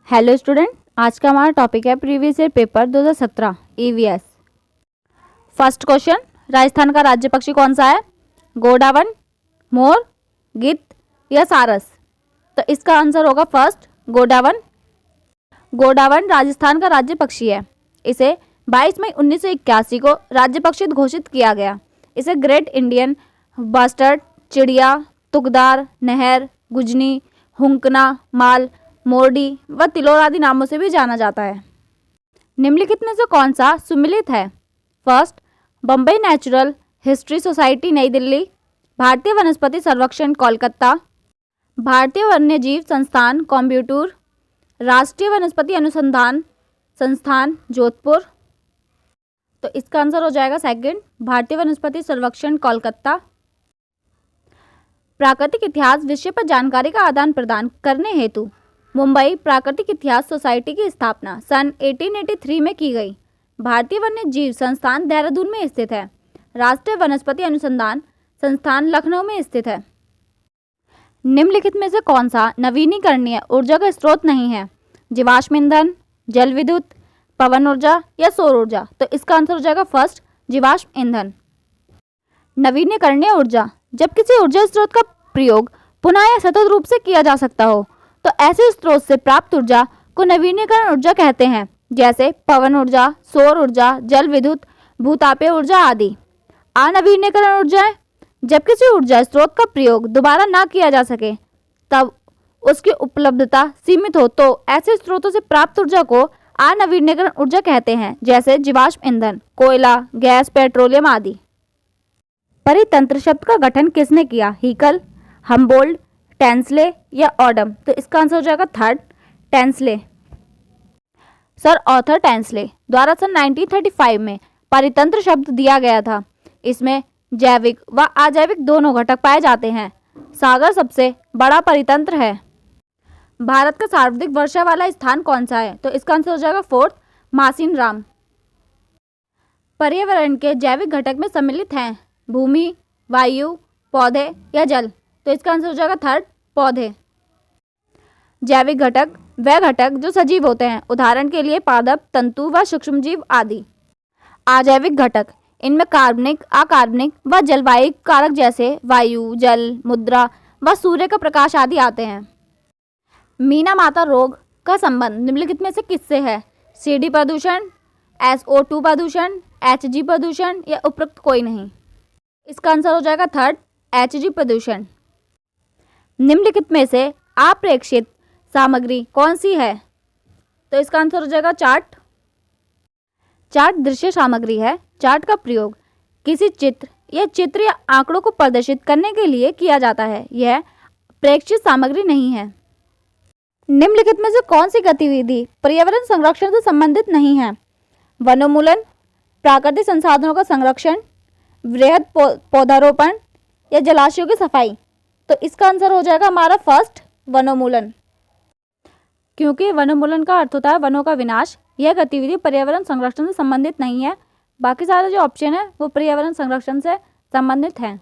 Hello student, आज का हमारा टॉपिक है previous year paper 2017 EVS. First question, Rajasthan का राज्य पक्षी कौन सा है? गोडावन, मोर, गिद्ध या सारस? तो इसका आंसर होगा फर्स्ट गोडावन। गोडावन राजस्थान का राज्य पक्षी है। इसे 22 मई 1981 को राज्य पक्षी घोषित किया गया। इसे ग्रेट इंडियन बस्टर्ड, चिड़िया, तुकदार, नहर, गुजनी, हुंकना, माल, मोरडी व तिलोर आदि नामों से भी जाना जाता है। निम्नलिखित में से कौन सा सुमिलित है? First, Bombay natural history society नई दिल्ली, भारतीय वनस्पति सर्वेक्षण कोलकाता, भारतीय वन्यजीव संस्थान कोयम्बटूर, राष्ट्रीय वनस्पति अनुसंधान संस्थान जोधपुर। तो इसका आंसर हो जाएगा सेकंड, भारतीय वनस्पति सर्वेक्षण कोलकाता। प्राकृतिक इतिहास विषय पर जानकारी का आदान प्रदान करने हेतु मुंबई प्राकृतिक इतिहास सोसाइटी की स्थापना सन 1883 में की गई। भारतीय वन्य जीव संस्थान देहरादून में स्थित है। राष्ट्रीय वनस्पति अनुसंधान संस्थान लखनऊ में स्थित है। निम्नलिखित में से कौन सा नवीनीकरणीय ऊर्जा का स्रोत नहीं है? जीवाश्म ईंधन, जल विद्युत, पवन ऊर्जा या सौर ऊर्जा? तो इसका आंसर हो जाएगा फर्स्ट, जीवाश्म ईंधन। नवीनीकरणीय ऊर्जा, जब किसी ऊर्जा स्रोत का प्रयोग पुनः या सतत रूप से किया जा सकता हो तो ऐसे स्रोत से प्राप्त ऊर्जा को नवीनीकरण ऊर्जा कहते हैं, जैसे पवन ऊर्जा, सौर ऊर्जा, जल विद्युत, भूतापीय ऊर्जा आदि। अनवीनीकरण ऊर्जाएं, जब किसी ऊर्जा स्रोत का प्रयोग दोबारा ना किया जा सके तब उसकी उपलब्धता सीमित हो तो ऐसे स्रोतों से प्राप्त ऊर्जा को अनवीनीकरण ऊर्जा कहते हैं, जैसे जीवाश्म ईंधन, कोयला, गैस, पेट्रोलियम आदि। परितंत्र शब्द का गठन किसने किया? हीकल, हम्बोल्ट, टेंसले या ऑडम? तो इसका आंसर हो जाएगा third, Tansley. Sir Arthur Tansley द्वारा सन 1935 में परितंत्र शब्द दिया गया था। इसमें जैविक व अजैविक दोनों घटक पाए जाते हैं। सागर सबसे बड़ा परितंत्र है। भारत का सर्वाधिक वर्षा वाला स्थान कौन सा है? तो इसका आंसर हो जाएगा फोर्थ, मासिनराम। पर्यावरण के जैविक घटक में सम्मिलित हैं भूमि, वायु, पौधे या जल? तो इसका आंसर हो जाएगा थर्ड, पौधे। जैविक घटक वह घटक जो सजीव होते हैं, उदाहरण के लिए पादप, तंतु व सूक्ष्मजीव आदि। अजैविक घटक, इनमें कार्बनिक, अकार्बनिक व जलवायु कारक जैसे वायु, जल, मुद्रा व सूर्य का प्रकाश आदि आते हैं। मीना माता रोग का संबंध निम्नलिखित में से किससे है? सीडी प्रदूषण, SO2 प्रदूषण, HG प्रदूषण या उपरोक्त कोई नहीं? इसका आंसर हो जाएगा थर्ड, HG प्रदूषण। निम्नलिखित में से अप्रेक्षित सामग्री कौन सी है? तो इसका आंसर हो जाएगा चार्ट। चार्ट दृश्य सामग्री है। चार्ट का प्रयोग किसी चित्र या आंकड़ों को प्रदर्शित करने के लिए किया जाता है। यह प्रेक्षित सामग्री नहीं है। निम्नलिखित में से कौन सी गतिविधि पर्यावरण संरक्षण से संबंधित नहीं है? वनोन्मूलन, प्राकृतिक संसाधनों का संरक्षण, वृहद पौधारोपण या जलाशयों की सफाई? तो इसका आंसर हो जाएगा हमारा फर्स्ट, वनोन्मूलन। क्योंकि वनोन्मूलन का अर्थ होता है वनों का विनाश। यह गतिविधि पर्यावरण संरक्षण से संबंधित नहीं है। बाकी सारे जो ऑप्शन है वो पर्यावरण संरक्षण से संबंधित हैं।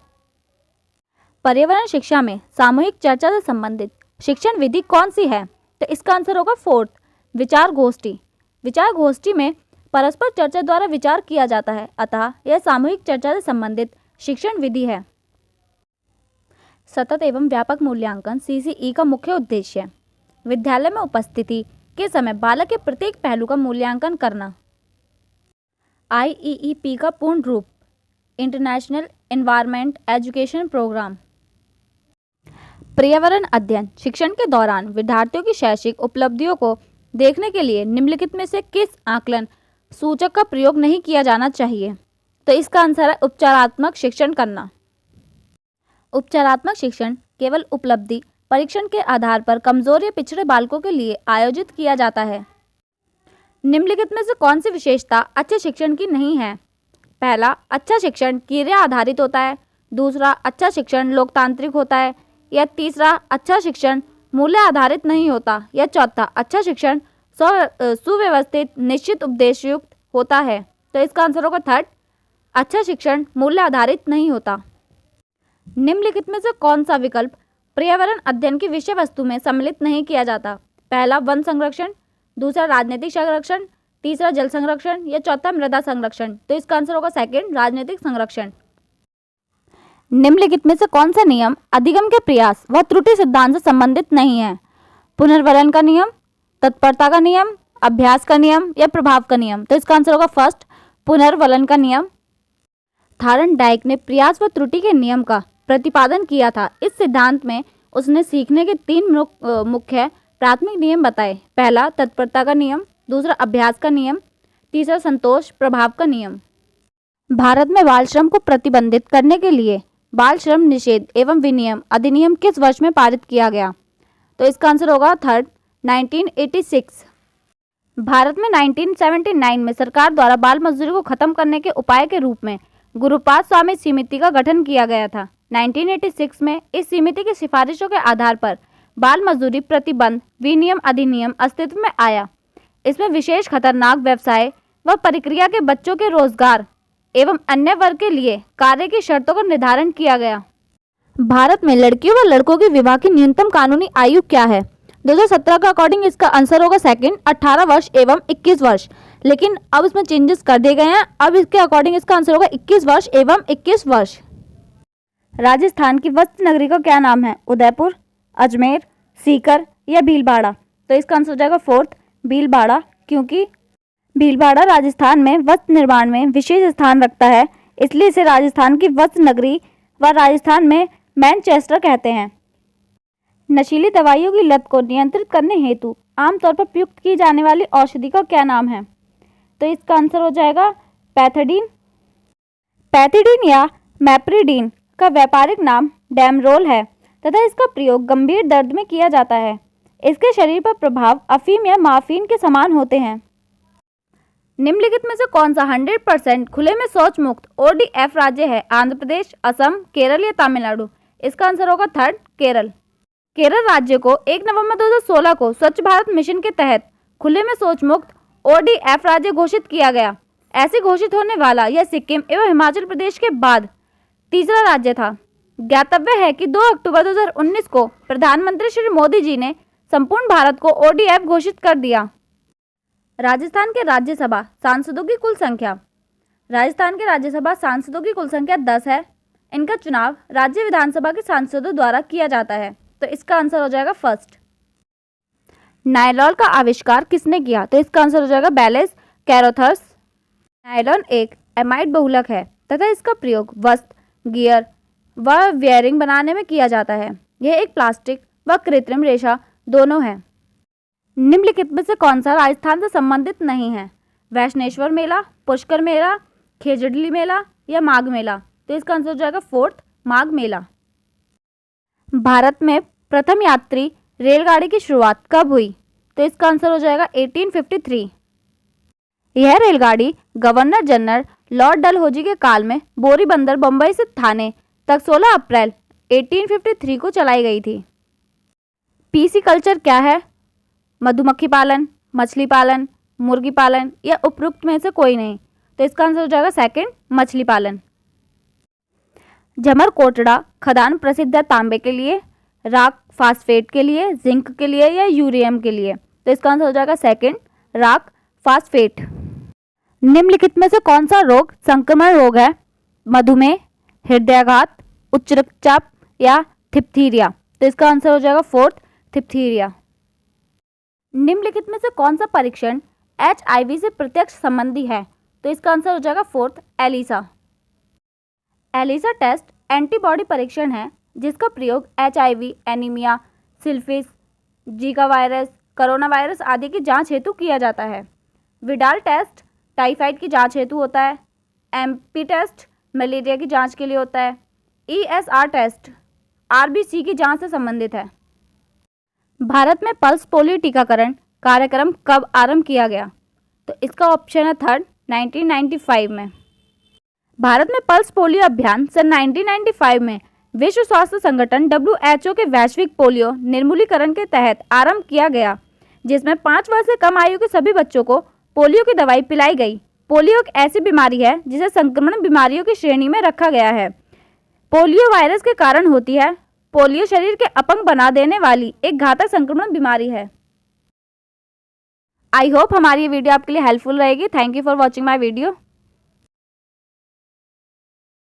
पर्यावरण शिक्षा में सामूहिक चर्चा से संबंधित शिक्षण विधि कौन सी है? तो इसका आंसर होगा फोर्थ, विचार गोष्ठी। विचार गोष्ठी में परस्पर चर्चा द्वारा विचार किया जाता है, अतः यह सामूहिक चर्चा से संबंधित शिक्षण विधि है। सतत एवं व्यापक मूल्यांकन CCE का मुख्य उद्देश्य विद्यालय में उपस्थिति के समय बालक के प्रत्येक पहलू का मूल्यांकन करना। IEEP का पूर्ण रूप इंटरनेशनल एनवायरनमेंट एजुकेशन प्रोग्राम। पर्यावरण अध्ययन शिक्षण के दौरान विद्यार्थियों की शैक्षिक उपलब्धियों को देखने के लिए निम्नलिखित में से किस आकलन सूचक का प्रयोग नहीं किया जाना चाहिए? तो इसका आंसर है उपचारात्मक शिक्षण करना। उपचारात्मक शिक्षण केवल उपलब्धि परीक्षण के आधार पर कमजोर या पिछड़े बालकों के लिए आयोजित किया जाता है। निम्नलिखित में से कौन सी विशेषता अच्छे शिक्षण की नहीं है? पहला, अच्छा शिक्षण क्रिया आधारित होता है। दूसरा, अच्छा शिक्षण लोकतांत्रिक होता है। या तीसरा, अच्छा शिक्षण मूल्य आधारित नहीं होता। या चौथा, अच्छा शिक्षण सुव्यवस्थित निश्चित उद्देश्ययुक्त होता है। तो इसका आंसर होगा थर्ड, अच्छा शिक्षण मूल्य आधारित नहीं होता। निम्नलिखित में से कौन सा विकल्प पर्यावरण अध्ययन की विषय वस्तु में सम्मिलित नहीं किया जाता? पहला वन संरक्षण, दूसरा राजनीतिक संरक्षण, तीसरा जल संरक्षण या चौथा मृदा संरक्षण। तो इसका आंसर होगा सेकंड, राजनीतिक संरक्षण। निम्नलिखित में से कौन सा नियम अधिगम के प्रयास व त्रुटि सिद्धांत से संबंधित नहीं है? पुनर्वलन का नियम, तत्परता का नियम, अभ्यास का नियम या प्रभाव का नियम। तो इसका आंसर होगा फर्स्ट, पुनर्वलन का नियम। थार्नडाइक ने प्रयास व त्रुटि के नियम का प्रतिपादन किया था। इस सिद्धांत में उसने सीखने के 3 मुख्य प्राथमिक नियम बताए। पहला तत्परता का नियम, दूसरा अभ्यास का नियम, तीसरा संतोष प्रभाव का नियम। भारत में बाल श्रम को प्रतिबंधित करने के लिए बाल श्रम निषेध एवं विनियम अधिनियम किस वर्ष में पारित किया गया? तो इसका आंसर होगा थर्ड, 1986। भारत में 1979 में सरकार द्वारा बाल मजदूरी को खत्म करने के उपाय के रूप में गुरुपाद स्वामी समिति का गठन किया गया था। 1986 में इस समिति की सिफारिशों के आधार पर बाल मजदूरी प्रतिबंध विनियम अधिनियम अस्तित्व में आया। इसमें विशेष खतरनाक व्यवसाय व प्रक्रिया के बच्चों के रोजगार एवं अन्य वर्ग के लिए कार्य की शर्तों का निर्धारण किया गया। भारत में लड़कियों व लड़कों के विवाह की न्यूनतम कानूनी आयु क्या है? 2017 का अकॉर्डिंग इसका आंसर होगा सेकंड, 18 वर्ष एवं 21 वर्ष। लेकिन अब इसमें चेंजेस कर दिए गए हैं। अब इसके अकॉर्डिंग इसका आंसर होगा 21 वर्ष एवं 21 वर्ष। राजस्थान की वस्त्र नगरी का क्या नाम है? उदयपुर, अजमेर, सीकर या भीलवाड़ा। तो इसका आंसर हो जाएगा फोर्थ, भीलवाड़ा, क्योंकि भीलवाड़ा राजस्थान में वस्त्र निर्माण में विशेष स्थान रखता है, इसलिए इसे राजस्थान की वस्त्र नगरी व राजस्थान में मैनचेस्टर कहते हैं। नशीली दवाइयों की लत को नियंत्रित करने हेतु आमतौर पर प्रयुक्त की जाने वाली औषधि का क्या नाम है? तो इसका आंसर हो जाएगा पैथीडीन। पैथीडीन या मैप्रिडीन का व्यापारिक नाम डेमरोल है तथा इसका प्रयोग गंभीर दर्द में किया जाता है। इसके शरीर पर प्रभाव अफीम या माफीन के समान होते हैं। निम्नलिखित में से कौन सा 100% खुले में शौच मुक्त ODF राज्य है? आंध्र प्रदेश, असम, केरल या तमिलनाडु। इसका आंसर होगा थर्ड, केरल। केरल राज्य को 1 नवंबर 2016 को स्वच्छ भारत मिशन के तहत खुले में शौच मुक्त ODF राज्य घोषित किया गया। ऐसे घोषित होने वाला यह सिक्किम एवं हिमाचल प्रदेश के बाद तीसरा राज्य था। ज्ञातव्य है कि 2 अक्टूबर 2019 को प्रधानमंत्री श्री मोदी जी ने संपूर्ण भारत को ODF घोषित कर दिया। राजस्थान के राज्यसभा सांसदों की कुल संख्या। राजस्थान के राज्यसभा सांसदों की कुल संख्या 10 है। इनका चुनाव राज्य विधानसभा के सांसदों द्वारा किया जाता है। तो इसका आंसर हो जाएगा फर्स्ट। नायलॉन का आविष्कार किसने किया? तो इसका आंसर हो जाएगा बैलेस कैरोथर्स। नायलॉन एक एमाइड बहुलक है तथा इसका प्रयोग वस्त्र, गियर व वेयरिंग बनाने में किया जाता है। यह एक प्लास्टिक व कृत्रिम रेशा दोनों है। निम्नलिखित में से कौन सा राजस्थान से संबंधित नहीं है? वैष्णेश्वर मेला, पुष्कर मेला, खेजड़ली मेला या माघ मेला। तो इसका आंसर हो जाएगा फोर्थ, माघ मेला। भारत में प्रथम यात्री रेलगाड़ी की शुरुआत कब हुई? तो इसका आंसर हो जाएगा 1853। यह रेलगाड़ी गवर्नर जनरल लॉर्ड डलहौजी के काल में बोरी बंदर बंबई से थाने तक 16 अप्रैल 1853 को चलाई गई थी। पीसी कल्चर क्या है? मधुमक्खी पालन, मछली पालन, मुर्गी पालन या उपरोक्त में से कोई नहीं। तो इसका आंसर हो जाएगा सेकंड, मछली पालन। झमर कोटड़ा खदान प्रसिद्ध है तांबे के लिए, राक फास्फेट के लिए, जिंक के लिए या यूरेनियम के लिए। तो इसका आंसर हो जाएगा सेकंड, राक फास्फेट। निम्नलिखित में से कौन सा रोग संक्रमण रोग है? मधुमेह, हृदयाघात, उच्च रक्तचाप या डिप्थीरिया। तो इसका आंसर हो जाएगा फोर्थ, डिप्थीरिया। निम्नलिखित में से कौन सा परीक्षण HIV से प्रत्यक्ष संबंधी है? तो इसका आंसर हो जाएगा fourth, ELISA. ELISA test antibody परीक्षण है जिसका प्रयोग HIV, anaemia, syphilis, Zika virus, corona virus आदि की जांच हेतु किया जाता है। विडाल टेस्ट टाइफाइड की जांच हेतु होता है। MP टेस्ट मलेरिया की जांच के लिए होता है। ESR टेस्ट RBC की जांच से संबंधित है। भारत में पल्स पोलियो टीकाकरण कार्यक्रम कब आरंभ किया गया? तो इसका ऑप्शन है थर्ड, 1995 में। भारत में पल्स पोलियो अभियान सन 1995 में विश्व स्वास्थ्य संगठन WHO के वैश्विक पोलियो निर्मूलीकरण के तहत आरंभ किया गया, जिसमें 5 वर्ष से कम आयु के सभी बच्चों को पोलियो की दवाई पिलाई गई। पोलियो एक ऐसी बीमारी है जिसे संक्रमण बीमारियों की श्रेणी में रखा गया है। पोलियो वायरस के कारण होती है। पोलियो शरीर के अपंग बना देने वाली एक घातक संक्रमण बीमारी है। आई होप हमारी ये वीडियो आपके लिए हेल्पफुल रहेगी। Thank you for watching my video.